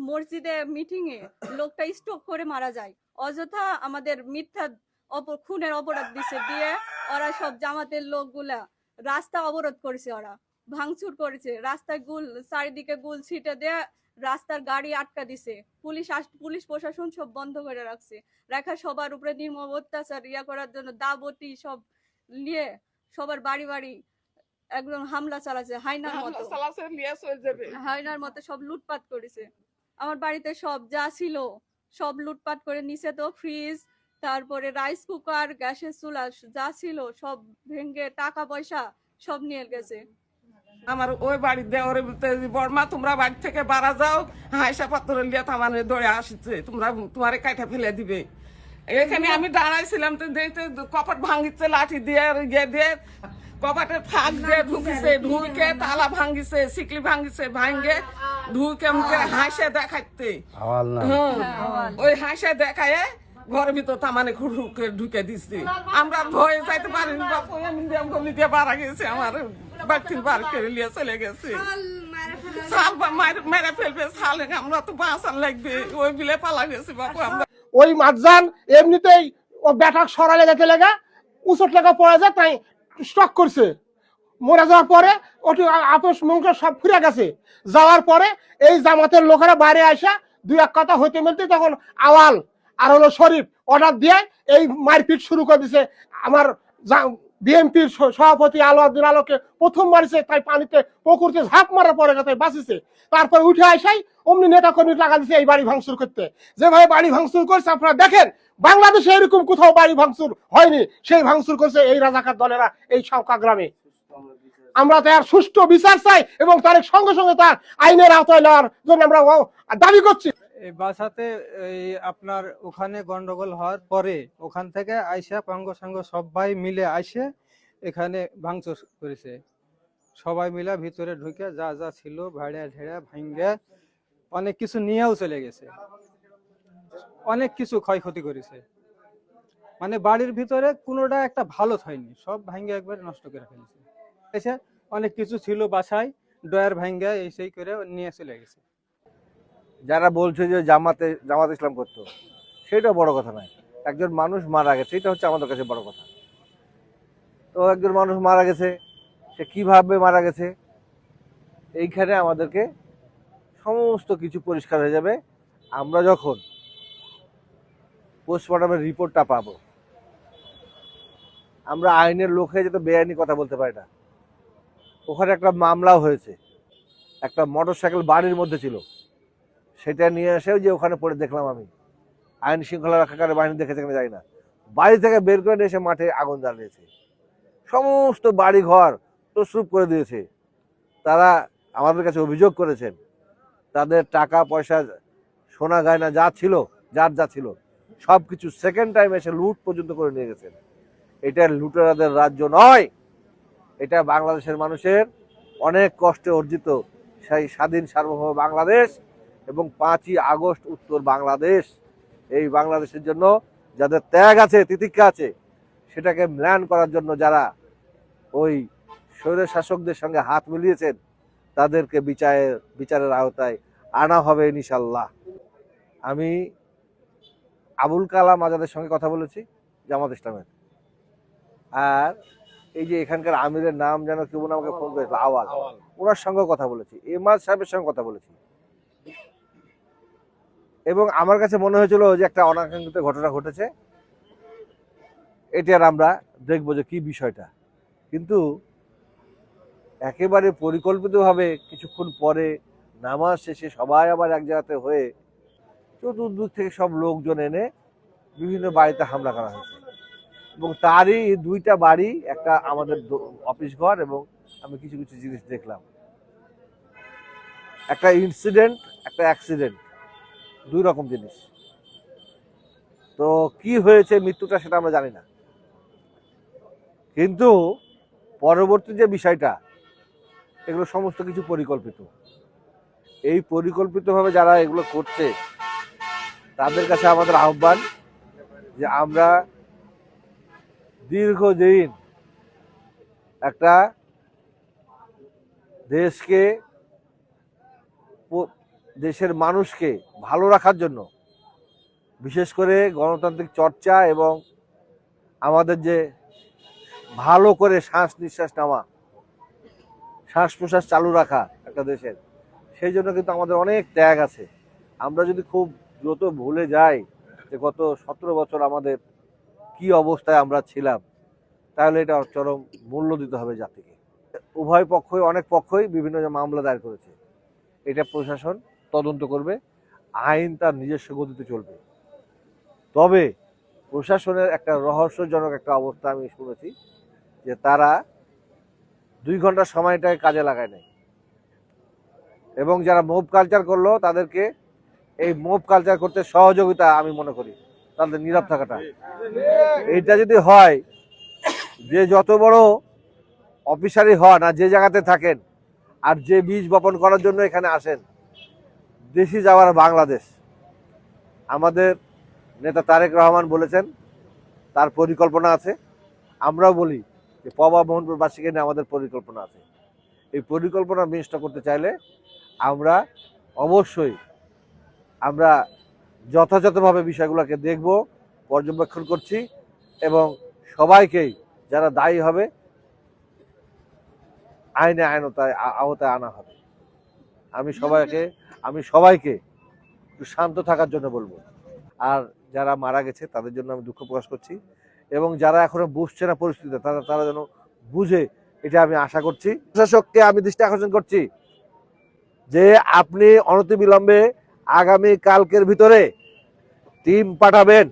মসজিদে মিটিং এ লোকটা স্ট্রোক করে মারা যায়। অযথা আমাদের মিথ্যা খুনের অপরাধ দিছে, দিয়ে ওরা সব জামাতের লোকগুলা রাস্তা অবরোধ করেছে, ওরা ভাঙচুর করেছে, রাস্তায় চারিদিকে গুল ছিটে দিয়ে রাস্তার গাড়ি আটকা দিছে। পুলিশ প্রশাসন সব বন্ধ করে রাখছে, সবার উপরে নির্মম অত্যাচার করার জন্য দাবতি সব নিয়ে সবার বাড়ি বাড়ি একদম হামলা চালাচ্ছে, হাইনার মতো সব লুটপাট করেছে। আমার বাড়িতে সব যা ছিল সব লুটপাট করে নিছে। তো ফ্রিজ, তারপরে রাইস কুকার, গ্যাসের চুলা যা ছিল সব ভেঙে টাকা পয়সা সব নিয়ে গেছে। আমার ওই বাড়ি দেওয়ারে বলতে, বর্মা তোমরা বাড়ি থেকে বাড়া যাও, হাইসা পাত্র লিয়ে তামানে দৌড়ে আসছে, তোমরা তোমারে কাইটা ফেলে দিবে। এখানে আমি দাঁড়াইছিলাম, তো দেখতে কপাট ভাঙিচ্ছে লাঠি দিয়ে ইয়ে দিয়ে, কপাটের ফাঁক দিয়ে ঢুকিছে, ঢুকে তালা ভাঙিছে, সিকলি ভাঙিছে, ভাঙ্গে ঢুকে মুখে হাসে দেখাইতে, ওই হাসে দেখায় ঘরের ভিতর তামানে ঢুকে দিচ্ছে। আমরা ভয়ে যাইতে পারিনি, গলি দিয়ে বাড়া গেছে, আমার বাড়ির বার করে নিয়ে চলে গেছে। শাল মেরে ফেলবে, শালে আমরা তো বাঁচান লাগবে, ওই বিলে পালা গেছে বাপু। আমরা ওই মাঝজান এমনিতেই ও ব্যাটাক সরালে গেছে লেগা উচট লেগা পড়ে যায়, তাই স্ট্রক করছে। মরে যাওয়ার পরে ওটি আপোষ মঙ্গ সব ফিরে গেছে। যাওয়ার পরে এই জামাতের লোকেরা বাইরে আসা দুই এক কথা হইতে মিলতে তখন আওয়াল আর হলো শরীফ অর্ডার দিয়ে এই মারপিট শুরু করে দিছে। আমার বিএনপির সভাপতি আলাউদ্দিন আলোকে প্রথম মারিছে, তাই পানিতে পুকুরতে ঝাঁপ মারার পরে তাই বাঁচিছে। তারপর উঠে আসাই অমনি নেতা কর্মী টাকা দিচ্ছে এই বাড়ি ভাঙচুর করতে। যেভাবে বাড়ি ভাঙচুর করছে আপনারা দেখেন, বাংলাদেশে এরকম কোথাও বাড়ি ভাঙচুর হয়নি, সেই ভাঙচুর করছে এই রাজাকার দলেরা এই শওকা গ্রামে। আমরা তার সুষ্ঠু বিচার চাই এবং তার সঙ্গে সঙ্গে তার আইনের আওতায় নেওয়ার জন্য আমরা দাবি করছি। এই বাসাতে এই আপনার ওখানে গন্ডগোল হওয়ার পরে ওখান থেকে আইসা পাঙ্গ সাঙ্গ সবাই মিলে আইসে এখানে ভাঙচুর করেছে। সবাই মিলে ভিতরে ঢুকে যা যা ছিল ভাড়া ঢেড়া ভাঙ্গে অনেক কিছু নিয়েও চলে গেছে, অনেক কিছু ক্ষয়ক্ষতি করেছে। মানে বাড়ির ভিতরে কোনোটা একটা ভালো হয়নি, সব ভাঙ্গে একবার নষ্ট করে ফেলেছে। এসে অনেক কিছু ছিল বাসায়, ডয়ার ভাঙ্গে এই সেই করে নিয়ে চলে গেছে। যারা বলছে যে জামাত ইসলাম করতো, সেটা বড় কথা নয়। একজন মানুষ মারা গেছে, এটা হচ্ছে আমাদের কাছে বড় কথা। তো একজন মানুষ মারা গেছে, সে কিভাবে মারা গেছে, এইখানে আমাদেরকে সমস্ত কিছু পরিষ্কার হয়ে যাবে আমরা যখন পোস্টমর্টমের রিপোর্টটা পাবো। আমরা আইনের লোক হয়ে যেতে বেআইনি কথা বলতে পারি না। ওখানে একটা মামলাও হয়েছে, একটা মোটরসাইকেল বাড়ির মধ্যে ছিল, সেটা নিয়ে এসেও যে ওখানে পড়ে দেখলাম আমি, আইন শৃঙ্খলা রক্ষাকারী বাহিনী দেখেছে কিনা জানি না, বাড়ি থেকে বের করে এসে মাঠে আগুন জ্বালিয়েছে, সমস্ত বাড়ি ঘর তছরূপ করে দিয়েছে। তারা আমাদের কাছে অভিযোগ করেছেন তাদের টাকা পয়সা সোনা গয়না যা ছিল, যা ছিল সব কিছু সেকেন্ড টাইম এসে লুট পর্যন্ত করে নিয়ে গেছেন। এটা লুটেরাদের রাজ্য নয়, এটা বাংলাদেশের মানুষের অনেক কষ্টে অর্জিত সেই স্বাধীন সার্বভৌম বাংলাদেশ এবং 5ই আগস্ট উত্তর বাংলাদেশ। এই বাংলাদেশের জন্য যাদের ত্যাগ আছে, তিতিক্ষা আছে, সেটাকে ম্লান করার জন্য যারা ওই স্বৈর শাসকদের সঙ্গে হাত মিলিয়েছেন, তাদেরকে বিচারের আওতায় আনা হবে ইনশাল্লাহ। আমি আবুল কালাম আজাদের সঙ্গে কথা বলেছি, জামাত ইসলামের, আর এই যে এখানকার আমিরের নাম যেন কেউ আমাকে ফোন করেছিল, আওয়াল, ওনার সঙ্গে কথা বলেছি, এমাজ সাহেবের সঙ্গে কথা বলেছি। এবং আমার কাছে মনে হয়েছিল যে একটা অনাকাঙ্ক্ষিত ঘটনা ঘটেছে, এটা আর আমরা দেখবো যে কি বিষয়টা। কিন্তু একেবারে পরিকল্পিতভাবে কিছুক্ষণ পরে নামাজ শেষে সবাই আবার এক জায়গাতে হয়ে চতুর্দিক থেকে সব লোকজন এনে বিভিন্ন বাড়িতে হামলা করা হয়েছে। এবং তারই 2টা বাড়ি, একটা আমাদের অফিস ঘর, এবং আমি কিছু কিছু জিনিস দেখলাম। একটা ইনসিডেন্ট, একটা অ্যাক্সিডেন্ট, 2 রকম জিনিস। তো কি হয়েছে মৃত্যুটা সেটা আমরা জানি না, কিন্তু পরবর্তী যে বিষয়টা, এগুলো সমস্ত কিছু পরিকল্পিত। এই পরিকল্পিতভাবে যারা এগুলো করছে তাদের কাছে আমাদের আহ্বান যে আমরা দীর্ঘদিন একটা দেশকে দেশের মানুষকে ভালো রাখার জন্য, বিশেষ করে গণতান্ত্রিক চর্চা এবং আমাদের যে ভালো করে শ্বাস নিঃশ্বাস নেওয়া, শ্বাস প্রশ্বাস চালু রাখা একটা দেশের, সেই জন্য কিন্তু আমাদের অনেক ত্যাগ আছে। আমরা যদি খুব দ্রুত ভুলে যাই যে গত 17 বছর আমাদের কি অবস্থায় আমরা ছিলাম, তাহলে এটা চরম মূল্য দিতে হবে জাতিকে। উভয় পক্ষই, অনেক পক্ষই বিভিন্ন মামলা দায়ের করেছে। এটা প্রশাসন তদন্ত করবে, আইন তার নিজস্ব গতিতে চলবে। তবে প্রশাসনের একটা রহস্যজনক একটা অবস্থা আমি শুনেছি যে তারা 2 ঘন্টা সময়টাকে কাজে লাগায় নাই, এবং যারা মব কালচার করলো তাদেরকে এই মব কালচার করতে সহযোগিতা আমি মনে করি তাদের নীরব থাকাটা। এইটা যদি হয়, যে যত বড় অফিসারই হন আর যে জায়গাতে থাকেন আর যে বীজ বপন করার জন্য এখানে আসেন, দেশে যাওয়ার বাংলাদেশ। আমাদের নেতা তারেক রহমান বলেছেন তার পরিকল্পনা আছে, আমরাও বলি যে পবা মোহনপুরবাসীকে নিয়ে আমাদের পরিকল্পনা আছে। এই পরিকল্পনা বিনষ্ট করতে চাইলে আমরা অবশ্যই যথাযথভাবে বিষয়গুলোকে দেখব, পর্যবেক্ষণ করছি, এবং সবাইকেই যারা দায়ী হবে আওতায় আনা হবে। আমি সবাইকে একটু শান্ত থাকার জন্য বলবো। আর যারা মারা গেছে তাদের জন্য আমি দুঃখ প্রকাশ করছি, এবং যারা এখনো বুঝছে না পরিস্থিতি, তারা যেন বুঝে, এটা আমি আশা করছি। প্রশাসককে আমি দৃষ্টি আকর্ষণ করছি যে আপনি অনতিবিলম্বে আগামী কালকের ভিতরে টিম পাঠাবেন।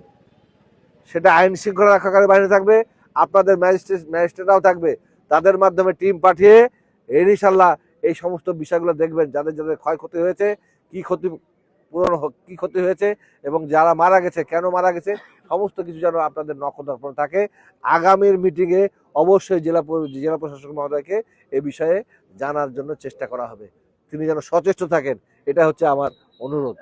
সেটা আইন শৃঙ্খলা রক্ষাকারী বাহিনী থাকবে, আপনাদের ম্যাজিস্ট্রেটরাও থাকবে। তাদের মাধ্যমে টিম পাঠিয়ে ইনশাল্লাহ এই সমস্ত বিষয়গুলো দেখবেন, যাদের যাদের ক্ষয়ক্ষতি হয়েছে, কি ক্ষতি হয়েছে, এবং যারা মারা গেছে কেন মারা গেছে, সমস্ত কিছু যেন আপনাদের নখদর্পণ থাকে। আগামীর মিটিংয়ে অবশ্যই জেলা প্রশাসক মহোদয়কে এ বিষয়ে জানার জন্য চেষ্টা করা হবে। তিনি যেন সচেষ্ট থাকেন, এটা হচ্ছে আমার অনুরোধ।